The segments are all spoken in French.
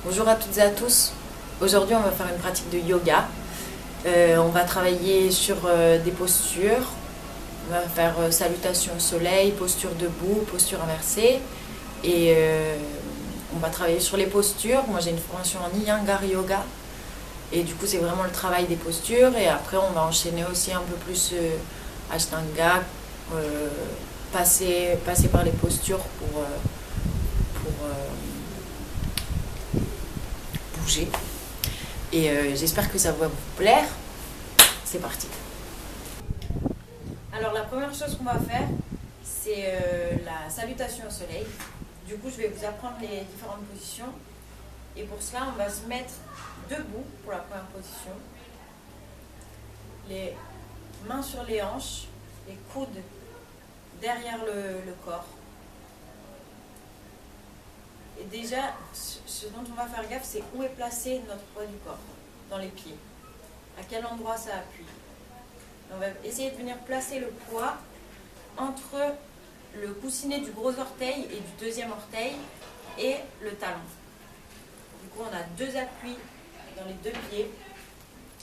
Bonjour à toutes et à tous. Aujourd'hui, on va faire une pratique de yoga. On va travailler sur des postures. On va faire salutation au soleil, posture debout, posture inversée. Et on va travailler sur les postures. Moi, j'ai une formation en Iyengar Yoga. Et du coup, c'est vraiment le travail des postures. Et après, on va enchaîner aussi un peu plus Ashtanga, passer par les postures pour bouger. Et j'espère que ça va vous plaire. C'est parti. Alors la première chose qu'on va faire, c'est la salutation au soleil. Du coup, je vais vous apprendre les différentes positions. Et pour cela, on va se mettre debout pour la première position. Les mains sur les hanches, les coudes derrière le corps. Et déjà, ce dont on va faire gaffe, c'est où est placé notre poids du corps, dans les pieds. À quel endroit ça appuie. On va essayer de venir placer le poids entre le coussinet du gros orteil et du deuxième orteil et le talon. Du coup, on a deux appuis dans les deux pieds.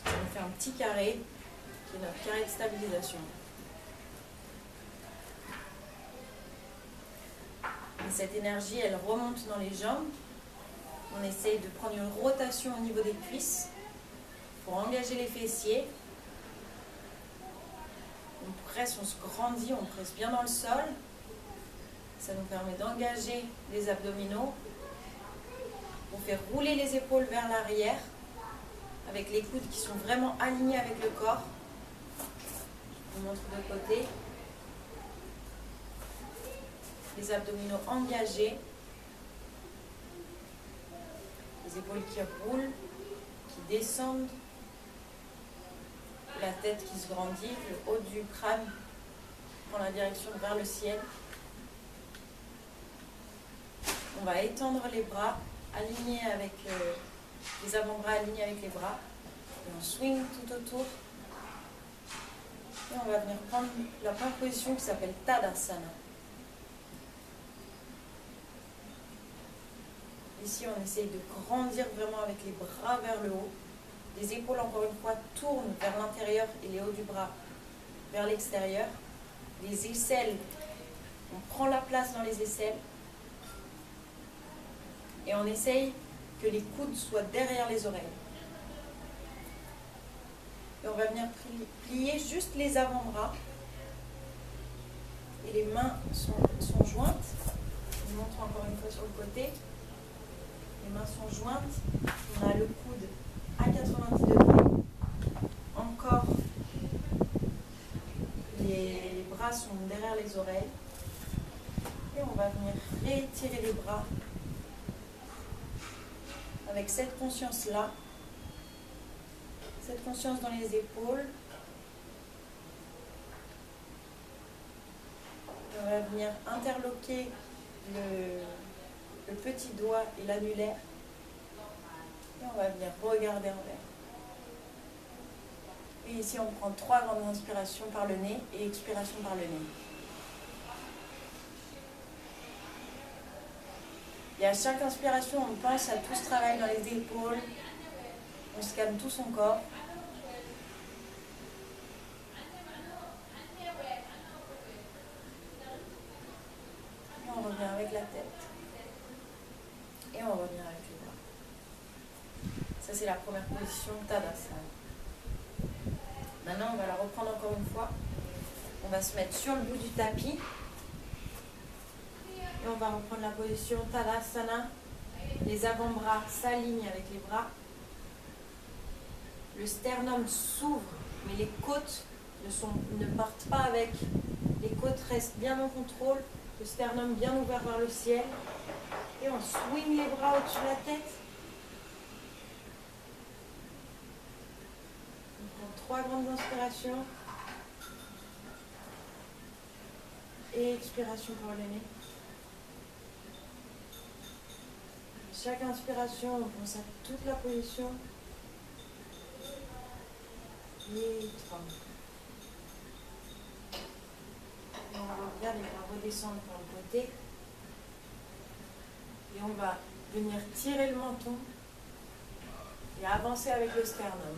Ça nous fait un petit carré, qui est notre carré de stabilisation. Et cette énergie, elle remonte dans les jambes. On essaye de prendre une rotation au niveau des cuisses pour engager les fessiers. On presse, on se grandit, on presse bien dans le sol. Ça nous permet d'engager les abdominaux. On fait rouler les épaules vers l'arrière avec les coudes qui sont vraiment alignés avec le corps. On montre de côté. Les abdominaux engagés. Les épaules qui roulent, qui descendent. La tête qui se grandit, le haut du crâne prend la direction vers le ciel. On va étendre les bras, alignés avec les avant-bras alignés avec les bras. Et on swing tout autour. Et on va venir prendre la première position qui s'appelle Tadasana. Ici, on essaye de grandir vraiment avec les bras vers le haut. Les épaules, encore une fois, tournent vers l'intérieur et les hauts du bras vers l'extérieur. Les aisselles, on prend la place dans les aisselles. Et on essaye que les coudes soient derrière les oreilles. Et on va venir plier juste les avant-bras. Et les mains sont jointes. Je vous montre encore une fois sur le côté. Les mains sont jointes. On a le coude à 90 degrés. Encore, les bras sont derrière les oreilles. Et on va venir réétirer les bras avec cette conscience-là. Cette conscience dans les épaules. On va venir interloquer le petit doigt et l'annulaire. Et on va venir regarder en l'air. Et ici, on prend 3 grandes inspirations par le nez et expiration par le nez. Et à chaque inspiration, on pense à tout ce travail dans les épaules. On se calme tout son corps. Et on revient avec la tête. Et on revient avec les bras. Ça, c'est la première position, Tadasana. Maintenant, on va la reprendre encore une fois. On va se mettre sur le bout du tapis. Et on va reprendre la position Tadasana. Les avant-bras s'alignent avec les bras. Le sternum s'ouvre, mais les côtes ne partent pas avec. Les côtes restent bien en contrôle. Le sternum bien ouvert vers le ciel. Et on swing les bras au-dessus de la tête. On prend 3 grandes inspirations. Et expiration par le nez. Chaque inspiration, on pense à toute la position. Et 3. On regarde, il va redescendre par le côté. Et on va venir tirer le menton et avancer avec le sternum.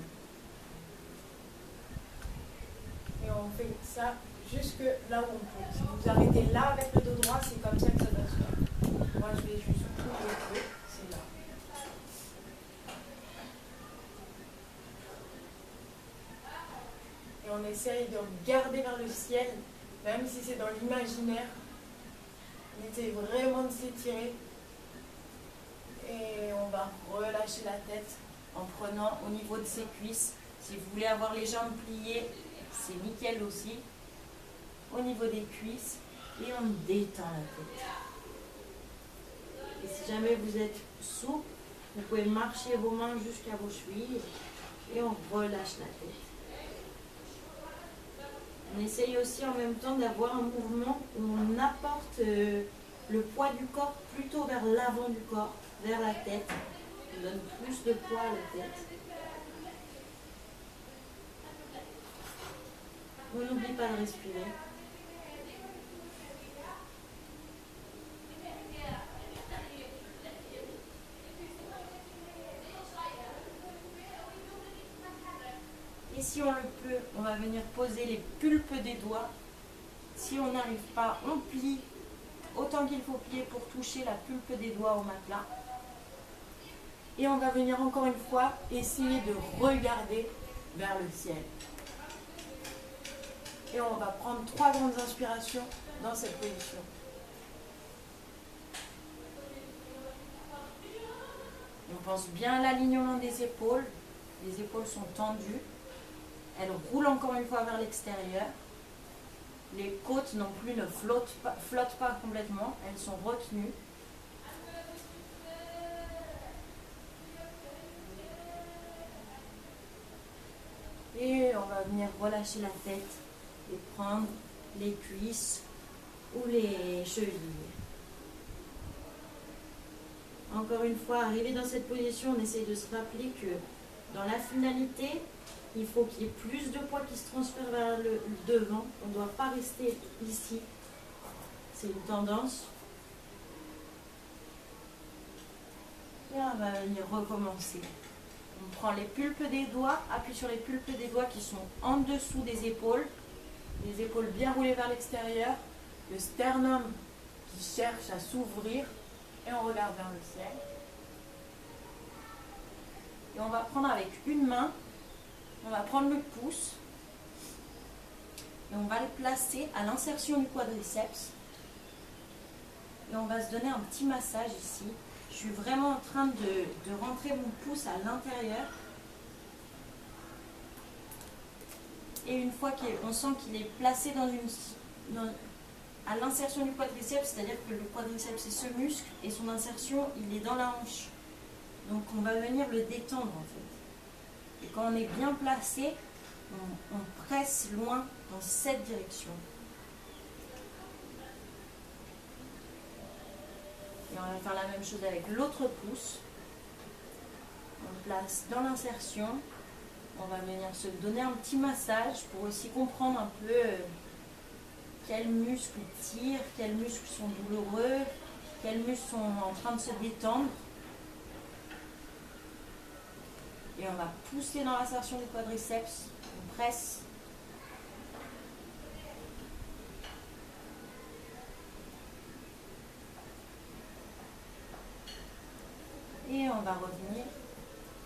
Et on fait ça jusque là où on peut. Si vous arrêtez là avec le dos droit, c'est comme ça que ça doit se faire. Moi, je vais juste ouvrir le dos, c'est là. Et on essaye de regarder vers le ciel, même si c'est dans l'imaginaire. On essaye vraiment de s'étirer. Et on va relâcher la tête. En prenant au niveau de ses cuisses. Si vous voulez avoir les jambes pliées, c'est nickel aussi. Au niveau des cuisses. Et on détend la tête. Et si jamais vous êtes souple, vous pouvez marcher vos mains jusqu'à vos chevilles. Et on relâche la tête. On essaye aussi en même temps d'avoir un mouvement où on apporte le poids du corps plutôt vers l'avant du corps, vers la tête. On donne plus de poids à la tête. On n'oublie pas de respirer. Et si on le peut, on va venir poser les pulpes des doigts. Si on n'arrive pas, on plie autant qu'il faut plier pour toucher la pulpe des doigts au matelas. Et on va venir encore une fois essayer de regarder vers le ciel. Et on va prendre 3 grandes inspirations dans cette position. On pense bien à l'alignement des épaules. Les épaules sont tendues. Elles roulent encore une fois vers l'extérieur. Les côtes non plus ne flottent pas complètement. Elles sont retenues. Et on va venir relâcher la tête et prendre les cuisses ou les chevilles. Encore une fois, arrivé dans cette position, on essaie de se rappeler que dans la finalité, il faut qu'il y ait plus de poids qui se transfère vers le devant. On ne doit pas rester ici. C'est une tendance. Et on va venir recommencer. On prend les pulpes des doigts, appuie sur les pulpes des doigts qui sont en dessous des épaules. Les épaules bien roulées vers l'extérieur. Le sternum qui cherche à s'ouvrir. Et on regarde vers le ciel. Et on va prendre avec une main, on va prendre le pouce. Et on va le placer à l'insertion du quadriceps. Et on va se donner un petit massage ici. Je suis vraiment en train de rentrer mon pouce à l'intérieur. Et une fois qu'on sent qu'il est placé à l'insertion du quadriceps, c'est-à-dire que le quadriceps c'est ce muscle et son insertion il est dans la hanche. Donc on va venir le détendre en fait. Et quand on est bien placé, on presse loin dans cette direction. Et on va faire la même chose avec l'autre pouce. On place dans l'insertion. On va venir se donner un petit massage pour aussi comprendre un peu quels muscles tirent, quels muscles sont douloureux, quels muscles sont en train de se détendre. Et on va pousser dans l'insertion du quadriceps. On presse. Et on va revenir.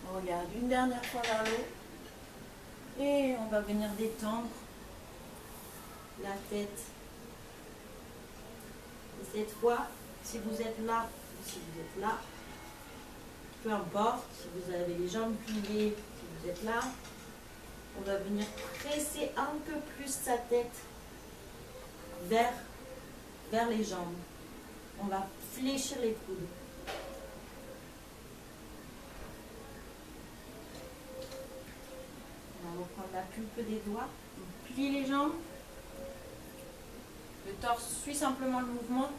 On regarde une dernière fois vers l'eau. Et on va venir détendre la tête. Et cette fois, si vous êtes là ou si vous êtes là, peu importe, si vous avez les jambes pliées, si vous êtes là, on va venir presser un peu plus sa tête vers les jambes. On va fléchir les coudes. On va reprendre la pulpe des doigts, on plie les jambes. Le torse suit simplement le mouvement.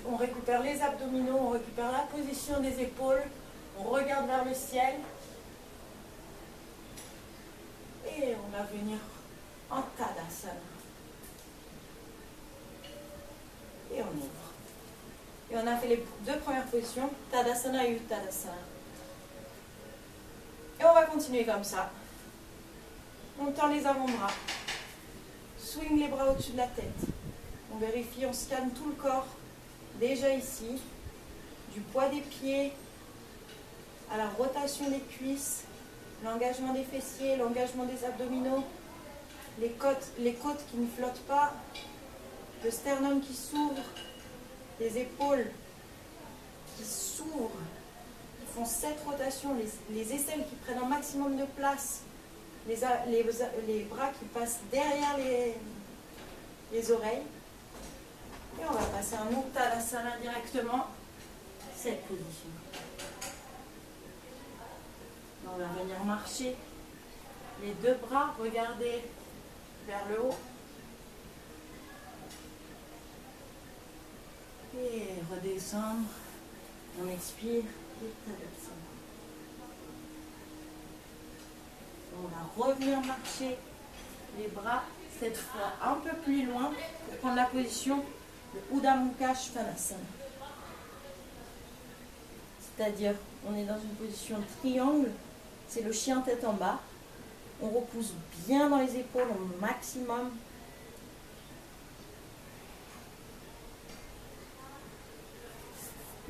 On récupère les abdominaux, on récupère la position des épaules, on regarde vers le ciel. Et on va venir en Tadasana. Et on ouvre. Et on a fait les deux premières positions, Tadasana et Uttanasana. Et on va continuer comme ça. On tend les avant-bras. Swing les bras au-dessus de la tête. On vérifie, on scanne tout le corps. Déjà ici. Du poids des pieds à la rotation des cuisses, l'engagement des fessiers, l'engagement des abdominaux, les côtes qui ne flottent pas, le sternum qui s'ouvre, les épaules qui s'ouvrent, qui font 7 rotations, les aisselles qui prennent un maximum de place, les bras qui passent derrière les oreilles. Et on va passer un Uttanasana directement, cette position. On va venir marcher les deux bras, regardez vers le haut. Et redescendre. On expire. On va revenir marcher les bras, cette fois un peu plus loin, pour prendre la position de Urdhva Mukha Svanasana. C'est-à-dire, on est dans une position triangle, c'est le chien tête en bas. On repousse bien dans les épaules au maximum.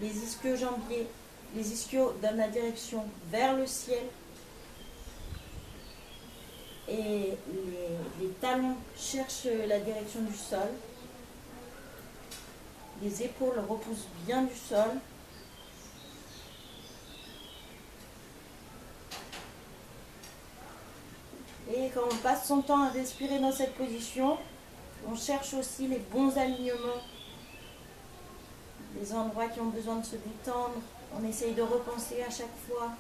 Les ischio-jambiers, les ischios donnent la direction vers le ciel. Et les talons cherchent la direction du sol. Les épaules repoussent bien du sol. Et quand on passe son temps à respirer dans cette position, on cherche aussi les bons alignements, les endroits qui ont besoin de se détendre. On essaye de repenser à chaque fois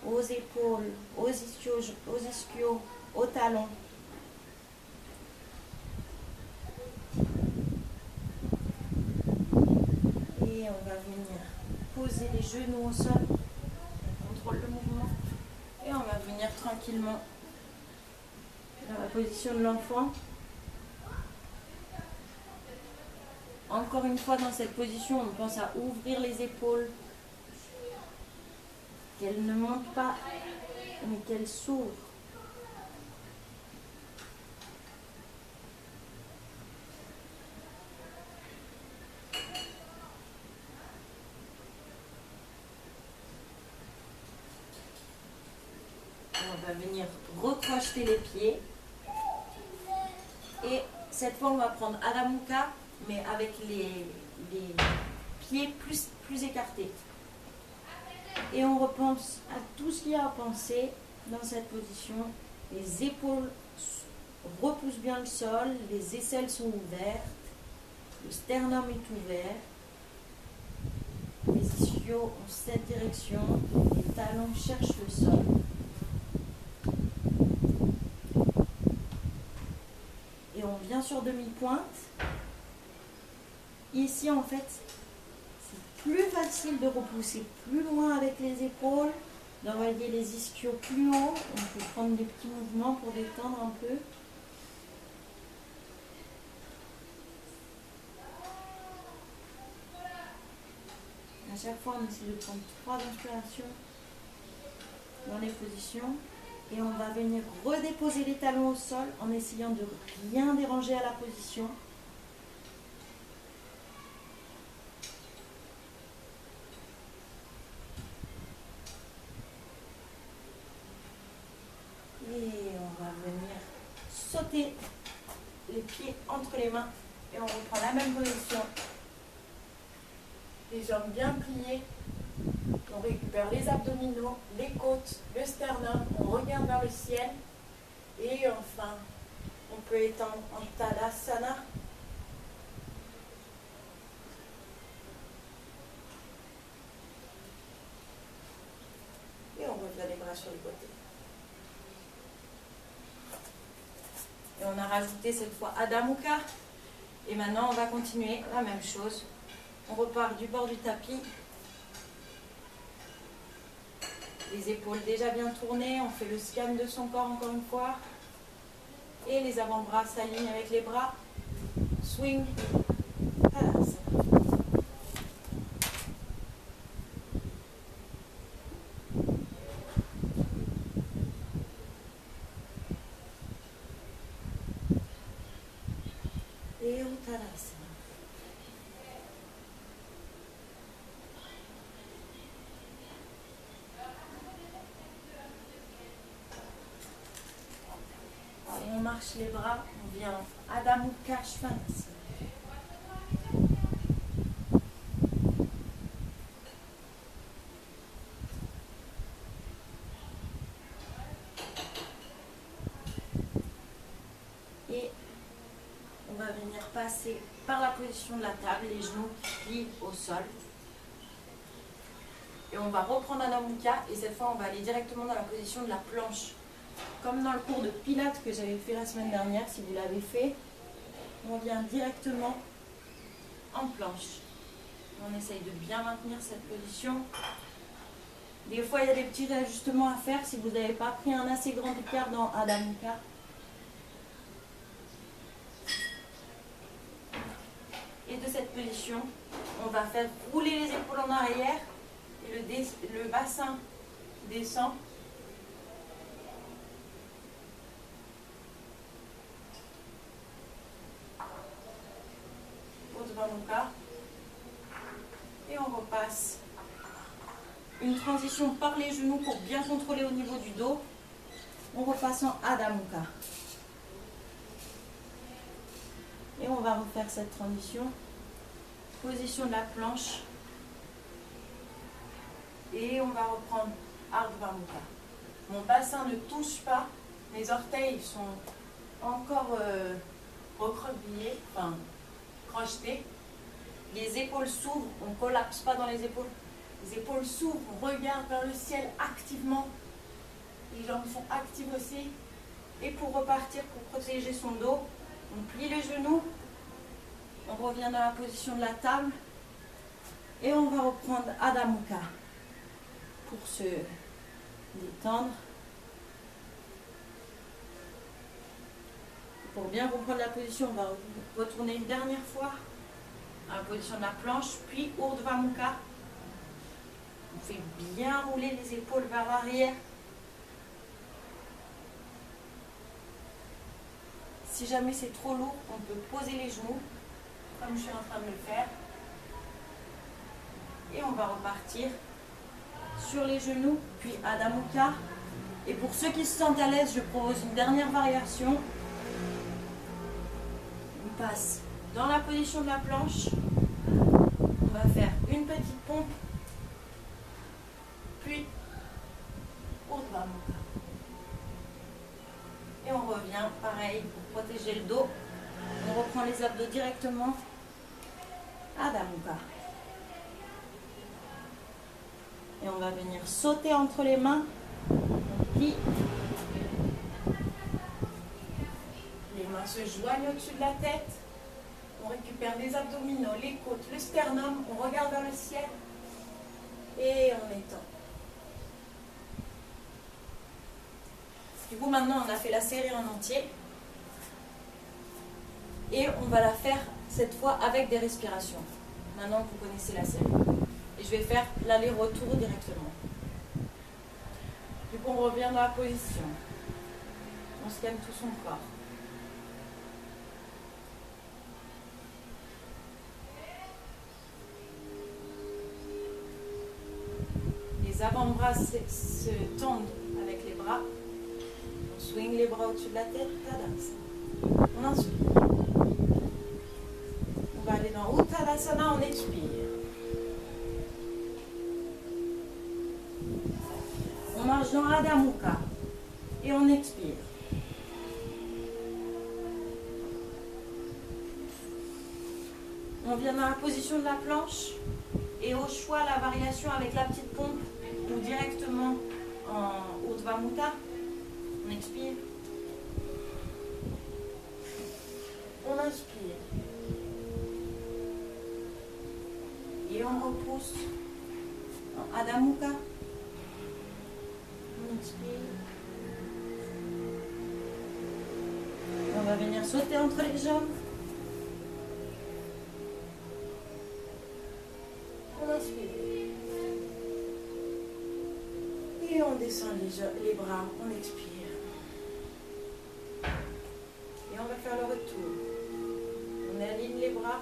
aux épaules, aux ischios, aux talons. Et on va venir poser les genoux au sol, on contrôle le mouvement, et on va venir tranquillement dans la position de l'enfant. Encore une fois, dans cette position, on pense à ouvrir les épaules, qu'elles ne montent pas, mais qu'elles s'ouvrent. On va venir recrocheter les pieds. Et cette fois, on va prendre Urdhva Mukha, mais avec les pieds plus écartés. Et on repense à tout ce qu'il y a à penser dans cette position. Les épaules repoussent bien le sol, les aisselles sont ouvertes, le sternum est ouvert, les ischios ont cette direction, les talons cherchent le sol. Et on vient sur demi-pointe. Ici, en fait, c'est plus facile de repousser plus loin avec les épaules, d'envoyer les ischios plus haut. On peut prendre des petits mouvements pour détendre un peu. À chaque fois, on essaie de prendre 3 inspirations dans les positions. Et on va venir redéposer les talons au sol en essayant de rien déranger à la position. Et on va venir sauter les pieds entre les mains. Et on reprend la même position. Les jambes bien pliées. On récupère les abdominaux, les côtes, le sternum. On regarde vers le ciel. Et enfin, on peut étendre en Tadasana. Et on revient les bras sur les côtés. Et on a rajouté cette fois Urdhva Mukha. Et maintenant, on va continuer la même chose. On repart du bord du tapis. Les épaules déjà bien tournées. On fait le scan de son corps encore une fois. Et les avant-bras s'alignent avec les bras. Swing. Tadasana. marche les bras, on vient en Adha Mukha Svanasana. Et on va venir passer par la position de la table, les genoux qui plient au sol. Et on va reprendre Adha Mukha et cette fois on va aller directement dans la position de la planche. Comme dans le cours de Pilates que j'avais fait la semaine dernière, si vous l'avez fait, on vient directement en planche. On essaye de bien maintenir cette position. Des fois il y a des petits réajustements à faire si vous n'avez pas pris un assez grand écart dans Adha Mukha. Et de cette position, on va faire rouler les épaules en arrière et le bassin descend. Urdhva Mukha. Et on repasse. Une transition par les genoux pour bien contrôler au niveau du dos. On repasse en Adha Mukha. Et on va refaire cette transition. Position de la planche. Et on va reprendre Urdhva Mukha. Mon bassin ne touche pas. Mes orteils sont encore recroquevillés, enfin crochetés. Les épaules s'ouvrent. On ne collapse pas dans les épaules. Les épaules s'ouvrent. On regarde vers le ciel activement. Les jambes sont actives aussi. Et pour repartir, pour protéger son dos, on plie les genoux. On revient dans la position de la table. Et on va reprendre Adha Mukha. Pour se détendre. Pour bien comprendre la position, on va retourner une dernière fois à la position de la planche, puis Urdhva Mukha. On fait bien rouler les épaules vers l'arrière. Si jamais c'est trop lourd, on peut poser les genoux, comme je suis en train de le faire. Et on va repartir sur les genoux, puis Adha Mukha. Et pour ceux qui se sentent à l'aise, je propose une dernière variation. On passe dans la position de la planche. On va faire une petite pompe, puis Urdhva Mukha. Et on revient, pareil, pour protéger le dos. On reprend les abdos directement. Adha Mukha. Et on va venir sauter entre les mains. On plie. Les mains se joignent au-dessus de la tête. On récupère les abdominaux, les côtes, le sternum. On regarde vers le ciel. Et on étend. Du coup, maintenant, on a fait la série en entier. Et on va la faire cette fois avec des respirations. Maintenant que vous connaissez la série. Et je vais faire l'aller-retour directement. Du coup, on revient dans la position. On scanne tout son corps. Les avant-bras se tendent avec les bras. On swing les bras au-dessus de la tête. Tadasana. On inspire. On va aller dans Uttanasana, on expire. On marche dans Adha Mukha et on expire. On vient dans la position de la planche et au choix la variation avec la petite pompe ou directement en Urdhva Mukha. On expire. On inspire. Et on repousse en Adha Mukha. On expire. On va venir sauter entre les jambes. On inspire. Et on descend les bras, on expire. Et on va faire le retour. On aligne les bras,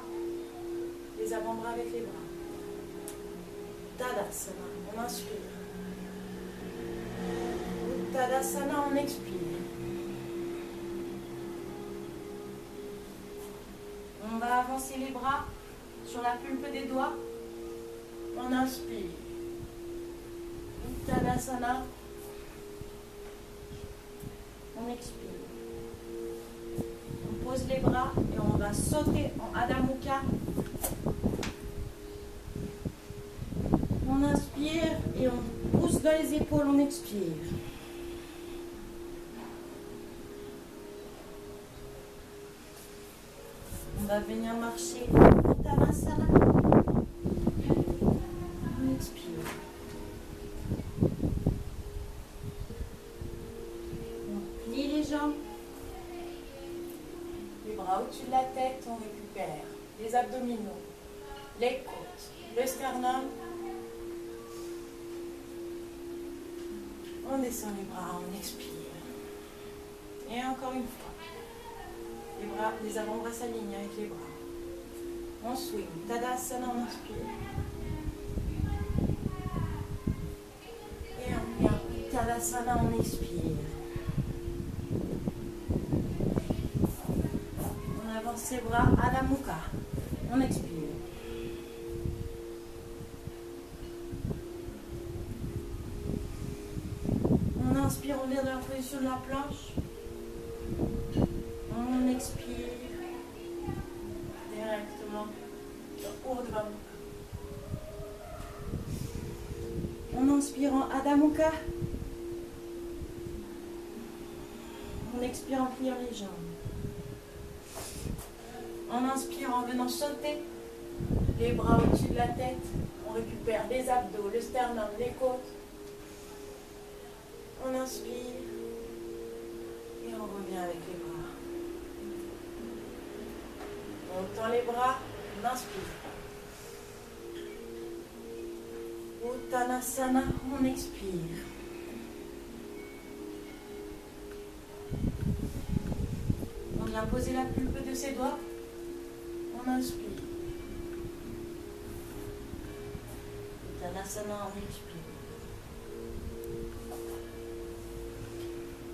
les avant-bras avec les bras. Tadasana, on inspire. Tadasana, on expire. On va avancer les bras sur la pulpe des doigts. On inspire. Uttanasana. On expire. On pose les bras et on va sauter en Adho Mukha. On inspire et on pousse dans les épaules, on expire. On va venir marcher Uttanasana. On expire. On plie les jambes. Les bras au-dessus de la tête, on récupère les abdominaux, les côtes, le sternum. On descend les bras, on expire. Et encore une fois. Les avant-bras s'alignent avec les bras. On swing. Tadasana, on inspire. Et on vient. Tadasana, on expire. On avance ses bras. Adho Mukha. On expire. On inspire, on vient dans la position de la planche. On expire directement au devant. On inspire en Adho Mukha. On expire en pliant les jambes. On inspire en venant sauter les bras au-dessus de la tête. On récupère les abdos, le sternum, les côtes. On inspire et on revient avec les bras. On tend les bras, on inspire. Uttanasana, on expire. On vient poser la pulpe de ses doigts. On inspire. Uttanasana, on expire.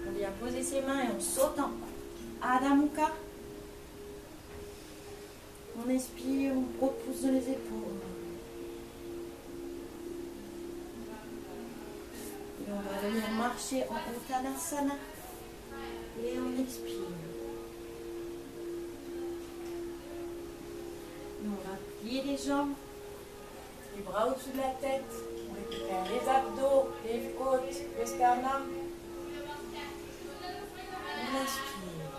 On vient poser ses mains et on saute en Adho Mukha. On expire, on repousse dans les épaules. Et on va venir marcher en Uttanasana. Et on expire. Et on va plier les jambes. Les bras au-dessus de la tête. On récupère les abdos, les côtes, le sternum. On inspire.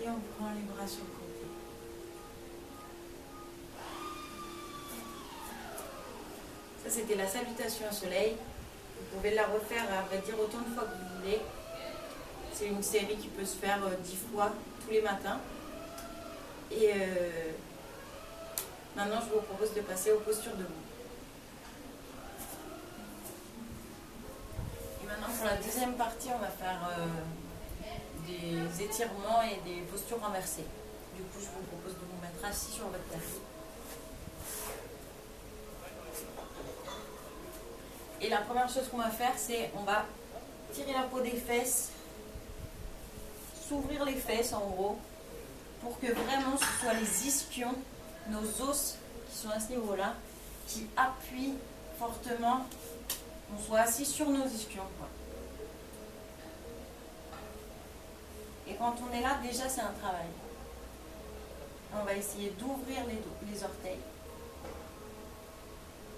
Et on prend les bras sur le côté. Ça, c'était la salutation au soleil. Vous pouvez la refaire, à vrai dire, autant de fois que vous voulez. C'est une série qui peut se faire 10 fois tous les matins. Et maintenant, je vous propose de passer aux postures debout. Et maintenant, pour la deuxième partie, on va faire des étirements et des postures renversées. Du coup, je vous propose de vous mettre assis sur votre tapis. Et la première chose qu'on va faire, c'est on va tirer la peau des fesses, s'ouvrir les fesses en gros, pour que vraiment ce soit les ischions, nos os qui sont à ce niveau-là, qui appuient fortement, on soit assis sur nos ischions, quoi. Et quand on est là, déjà c'est un travail. On va essayer d'ouvrir les orteils.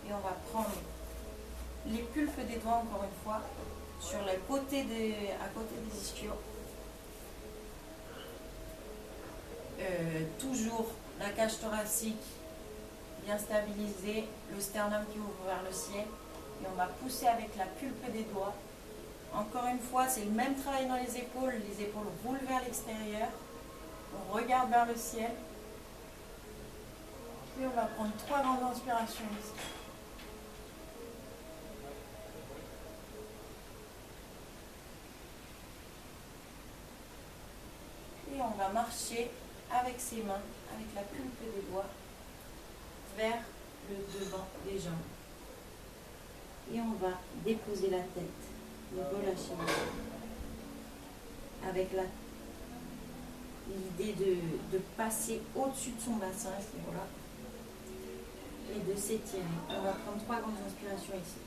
Et on va prendre les pulpes des doigts, encore une fois, sur à côté des ischios. Toujours la cage thoracique bien stabilisée, le sternum qui ouvre vers le ciel. Et on va pousser avec la pulpe des doigts. Encore une fois, c'est le même travail dans les épaules roulent vers l'extérieur. On regarde vers le ciel. Et on va prendre 3 grandes inspirations ici. Et on va marcher avec ses mains, avec la pulpe des doigts, vers le devant des jambes. Et on va déposer la tête et relâcher les jambes. Avec l'idée de passer au-dessus de son bassin à ce niveau-là et de s'étirer. On va prendre 3 grandes inspirations ici.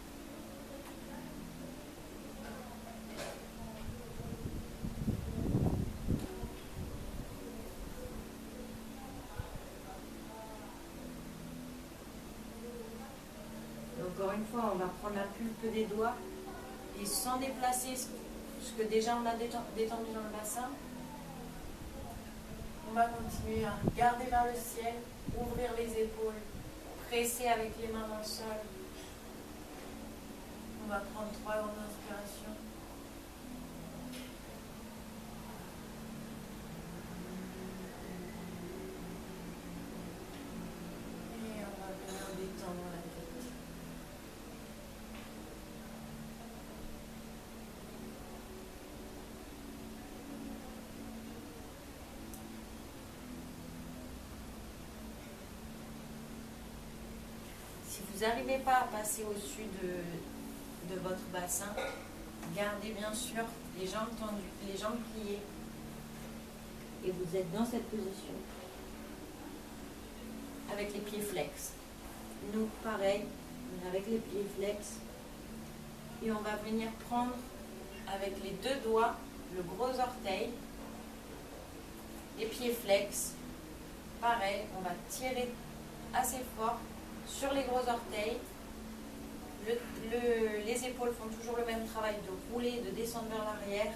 Encore une fois, on va prendre la pulpe des doigts et sans déplacer ce que déjà on a détendu dans le bassin. On va continuer à garder vers le ciel, ouvrir les épaules, presser avec les mains dans le sol. On va prendre 3 grandes inspirations. Et on va venir détendre la tête. Si vous n'arrivez pas à passer au-dessus de votre bassin, gardez bien sûr les jambes tendues, les jambes pliées. Et vous êtes dans cette position. Avec les pieds flex. Nous, pareil, avec les pieds flex. Et on va venir prendre avec les 2 doigts le gros orteil, les pieds flex. Pareil, on va tirer assez fort sur les gros orteils. Les épaules font toujours le même travail de rouler, de descendre vers l'arrière.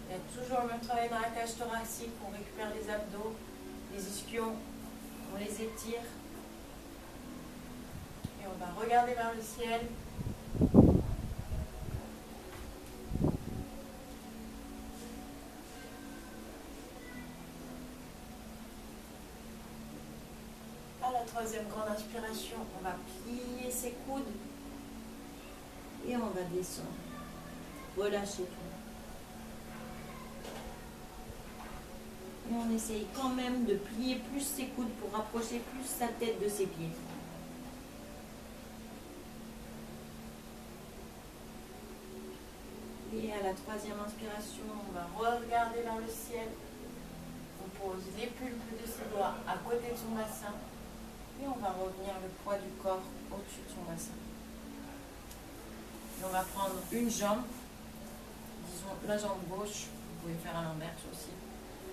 Il y a toujours le même travail dans la cage thoracique. On récupère les abdos, les ischions, on les étire. Et on va regarder vers le ciel. À la 3e grande inspiration, On va plier ses coudes et on va descendre. Relâchez tout. Et on essaye quand même de plier plus ses coudes pour rapprocher plus sa tête de ses pieds. Et à la 3e inspiration, on va regarder vers le ciel. On pose les pulpes de ses doigts à côté de son bassin. et on va revenir le poids du corps au-dessus de son bassin. Et on va prendre une jambe, disons la jambe gauche, vous pouvez faire à l'inverse aussi,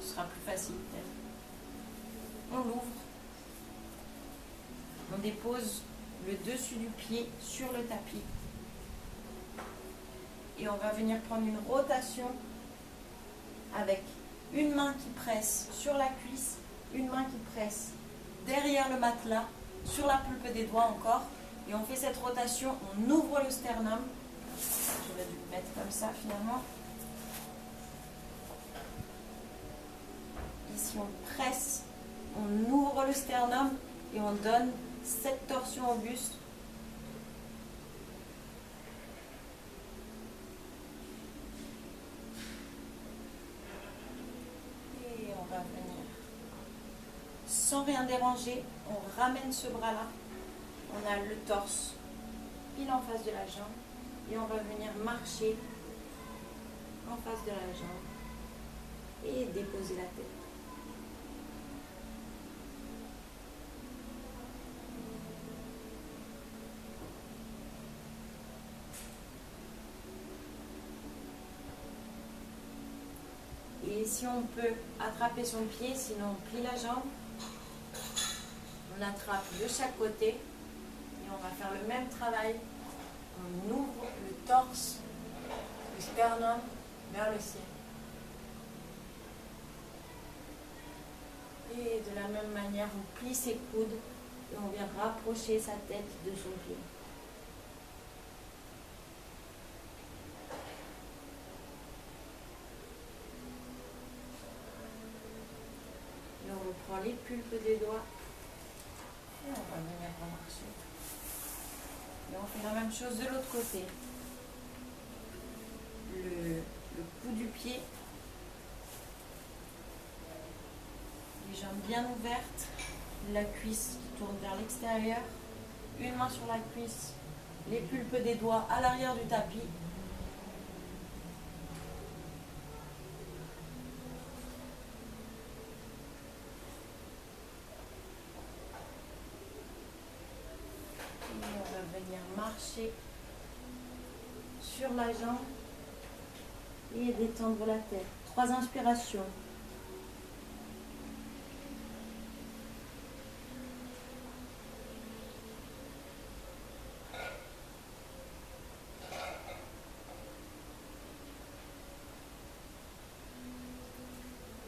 ce sera plus facile peut-être. On l'ouvre, on dépose le dessus du pied sur le tapis et on va venir prendre une rotation avec une main qui presse sur la cuisse, une main qui presse derrière le matelas, sur la pulpe des doigts encore, et on fait cette rotation, on ouvre le sternum. J'aurais dû le mettre comme ça finalement. Ici on presse, on ouvre le sternum et on donne cette torsion au buste. Et on va venir sans rien déranger, on ramène ce bras-là, on a le torse pile en face de la jambe et on va venir marcher en face de la jambe et déposer la tête. Et si on peut attraper son pied, sinon on plie la jambe, on attrape de chaque côté et on va faire le même travail. On ouvre le torse, le sternum vers le ciel. Et de la même manière, on plie ses coudes et on vient rapprocher sa tête de son pied. Et on reprend les pulpes des doigts et on va venir remarcher. Et on fait la même chose de l'autre côté. Le bout du pied, les jambes bien ouvertes, la cuisse qui tourne vers l'extérieur, une main sur la cuisse, les pulpes des doigts à l'arrière du tapis. venir marcher sur la jambe et détendre la tête. 3 inspirations.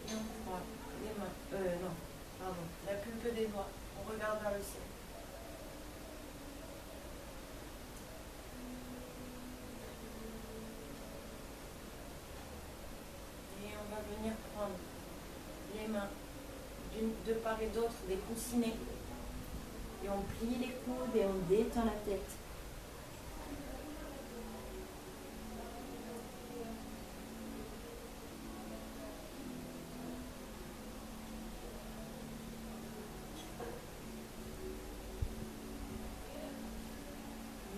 Et on prend les mains. Non, pardon. La pulpe des doigts. On regarde vers le ciel. Et on va venir prendre les mains de part et d'autre des coussinets. Et on plie les coudes et on détend la tête.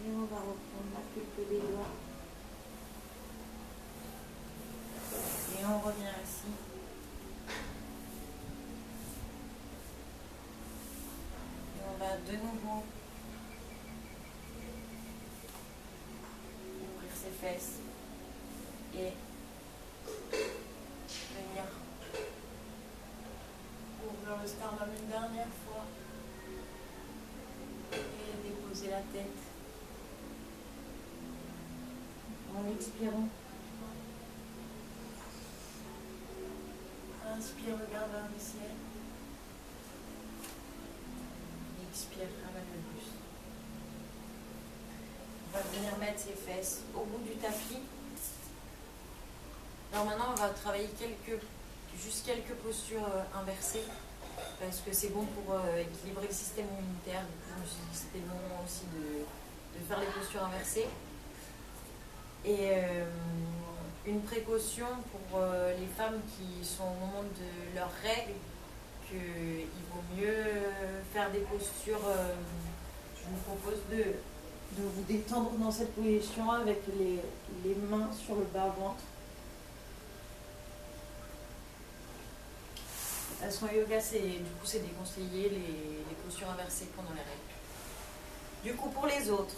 Et on va reprendre la pulpe des doigts. Et on revient ici. Et on va de nouveau ouvrir ses fesses et venir Ouvrir le sternum une dernière fois. et déposer la tête. En expirant. Inspire, regarde vers le ciel. Expire, ramène le buste. On va venir mettre ses fesses au bout du tapis. Alors maintenant, on va travailler juste quelques postures inversées parce que c'est bon pour équilibrer le système immunitaire. Du coup, je me suis dit que c'était le moment aussi de faire les postures inversées. Et une précaution pour les femmes qui sont au moment de leurs règles, qu'il vaut mieux faire des postures. Je vous propose de vous détendre dans cette position avec les mains sur le bas-ventre. Son yoga, c'est déconseillé les postures inversées pendant les règles. Du coup, pour les autres,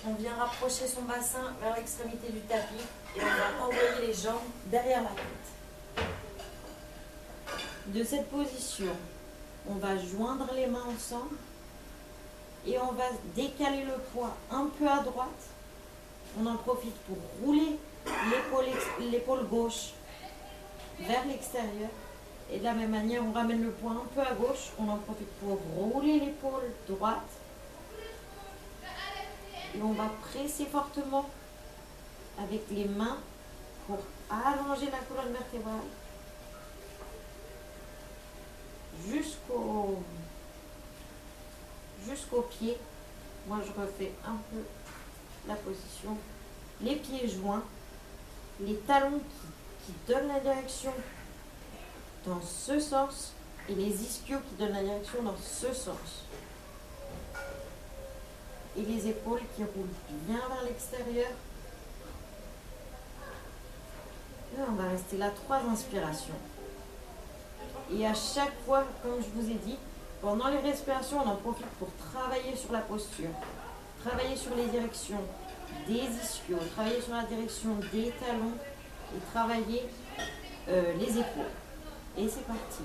on vient rapprocher son bassin vers l'extrémité du tapis et on va envoyer les jambes derrière la tête. De cette position, on va joindre les mains ensemble et on va décaler le poids un peu à droite. On en profite pour rouler l'épaule gauche vers l'extérieur. Et de la même manière, on ramène le poids un peu à gauche. On en profite pour rouler l'épaule droite. Et on va presser fortement avec les mains pour allonger la colonne vertébrale jusqu'au pied. Moi, je refais un peu la position. Les pieds joints, les talons qui donnent la direction dans ce sens et les ischios qui donnent la direction dans ce sens. Et les épaules qui roulent bien vers l'extérieur. Et on va rester là 3 inspirations. Et à chaque fois, comme je vous ai dit, pendant les respirations, on en profite pour travailler sur la posture, travailler sur les directions des ischios, travailler sur la direction des talons et travailler les épaules. Et c'est parti.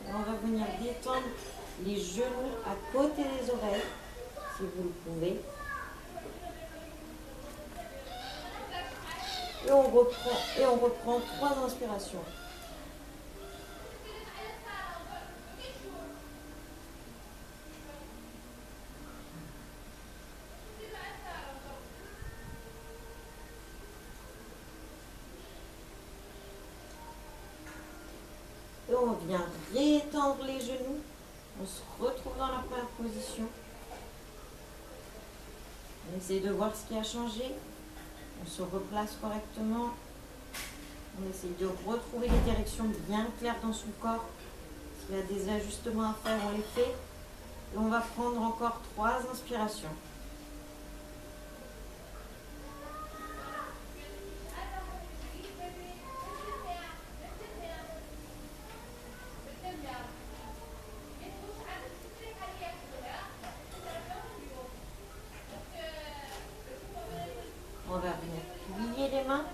On va venir détendre les genoux à côté des oreilles, si vous le pouvez. Et on reprend 3 inspirations. Et on vient rétendre les genoux. On se retrouve dans la première position. On essaie de voir ce qui a changé. On se replace correctement. On essaie de retrouver les directions bien claires dans son corps. S'il y a des ajustements à faire, on les fait. Et on va prendre encore 3 inspirations. On va venir plier les mains.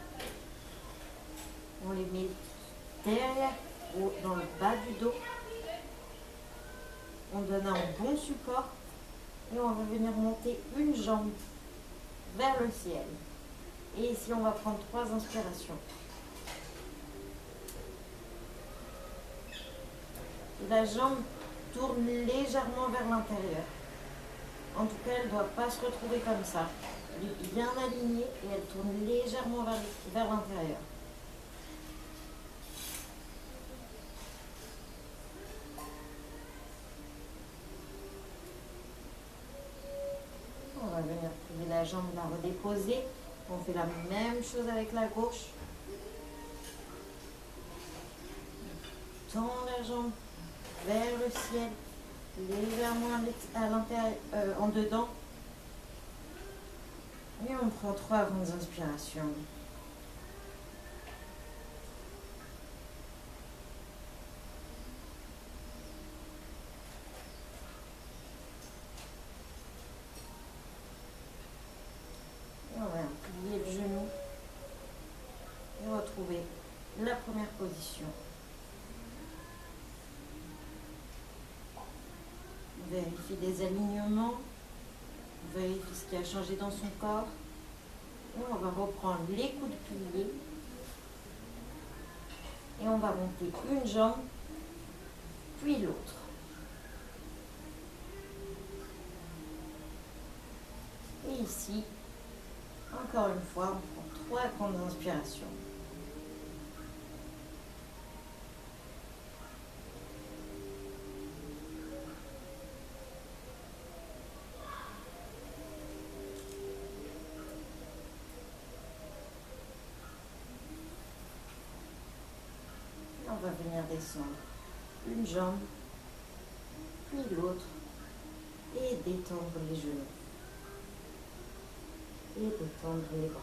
On les met derrière ou dans le bas du dos. On donne un bon support et on va venir monter une jambe vers le ciel. Et ici, on va prendre 3 inspirations. La jambe tourne légèrement vers l'intérieur. En tout cas, elle ne doit pas se retrouver comme ça. Elle est bien alignée et elle tourne légèrement vers l'intérieur. On va venir plier la jambe, la redéposer. On fait la même chose avec la gauche. On tend la jambe vers le ciel, légèrement à l'intérieur, en dedans. Et on prend 3 grandes inspirations. Et on va plier le genou et retrouver la première position. Vérifie des alignements, vérifie ce qui a changé dans son corps. Et on va reprendre les coudes pliés. Et on va monter une jambe, puis l'autre. Et ici, encore une fois, on prend 3 grandes inspirations. On va venir descendre une jambe, puis l'autre, et détendre les genoux. Et détendre les bras.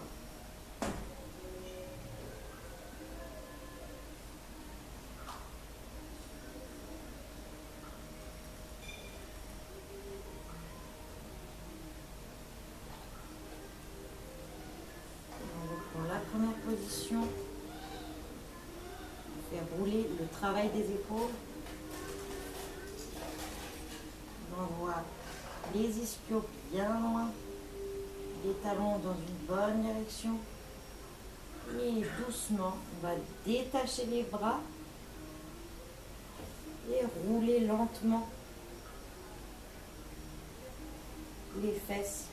On reprend la première position. Faire rouler le travail des épaules. On envoie les ischios bien loin, les talons dans une bonne direction. Et doucement, on va détacher les bras et rouler lentement les fesses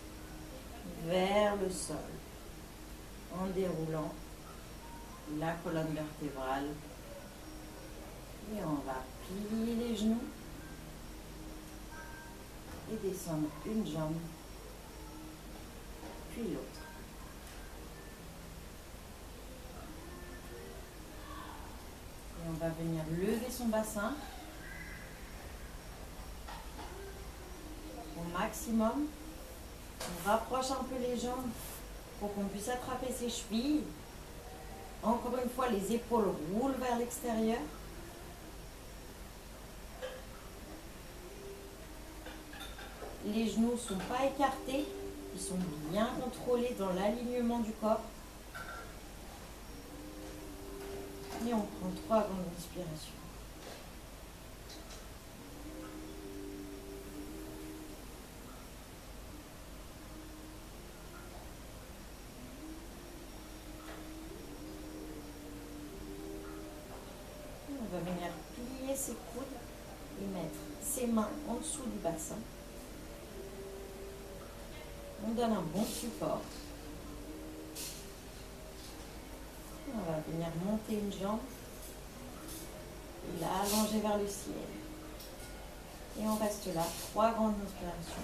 vers le sol en déroulant la colonne vertébrale. Et on va plier les genoux et descendre une jambe, puis l'autre. Et on va venir lever son bassin au maximum. On rapproche un peu les jambes pour qu'on puisse attraper ses chevilles. Encore une fois, les épaules roulent vers l'extérieur. Les genoux ne sont pas écartés, ils sont bien contrôlés dans l'alignement du corps. Et on prend 3 grandes inspirations. Et on va venir plier ses coudes et mettre ses mains en dessous du bassin. On donne un bon support. On va venir monter une jambe, la allonger vers le ciel. Et on reste là, 3 grandes inspirations.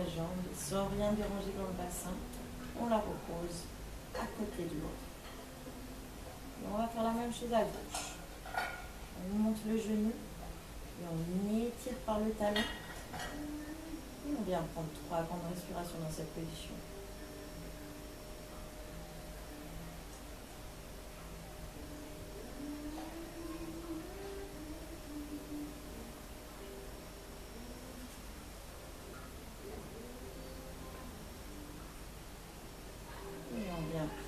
la jambe, sans rien déranger dans le bassin. On la repose à côté de l'autre. Et on va faire la même chose à gauche. On monte le genou et on étire par le talon. Et on vient prendre 3 grandes respirations dans cette position.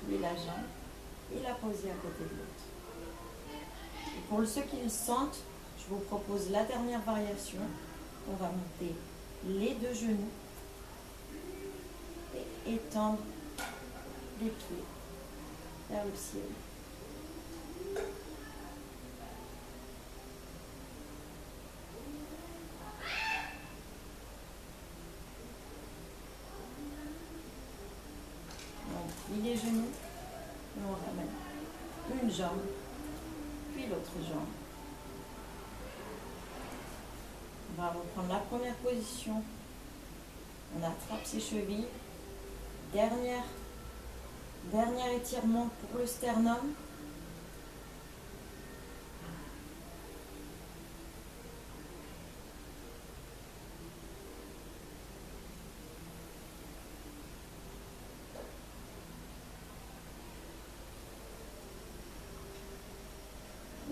Plier la jambe et la poser à côté de l'autre. Et pour ceux qui le sentent, je vous propose la dernière variation. On va monter les 2 genoux et étendre les pieds vers le ciel. On plie les genoux et on ramène une jambe, puis l'autre jambe. On va reprendre la première position. On attrape ses chevilles. Dernier étirement pour le sternum.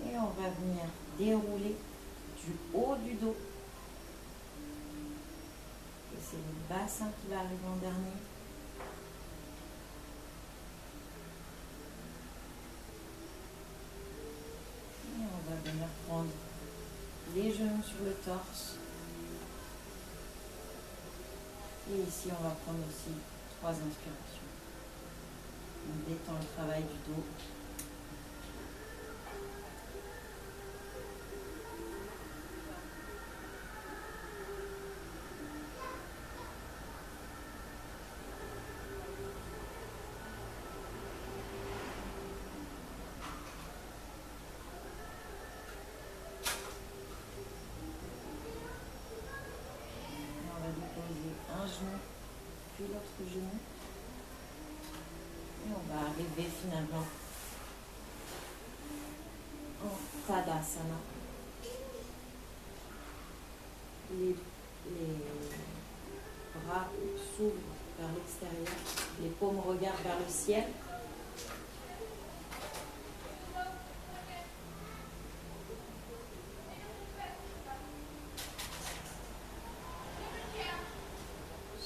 Et on va venir dérouler du haut du dos. Et c'est le bassin qui va arriver en dernier. Et on va venir prendre les genoux sur le torse. Et ici, on va prendre aussi 3 inspirations. On détend le travail du dos. Un genou, puis l'autre genou. Et on va arriver finalement en Tadasana. Les bras s'ouvrent vers l'extérieur, les paumes regardent vers le ciel.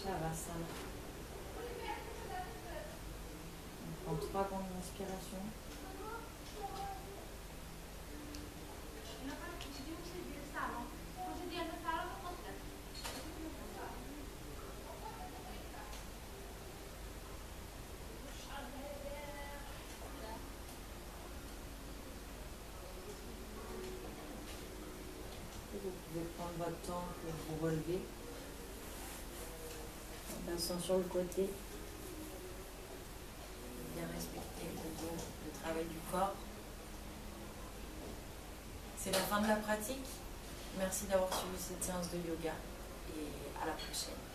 Shavasana. On prend 3 grandes inspirations. Et vous pouvez prendre votre temps pour vous relever. En passant sur le côté. Bien respecter le dos, le travail du corps. C'est la fin de la pratique. Merci d'avoir suivi cette séance de yoga et à la prochaine.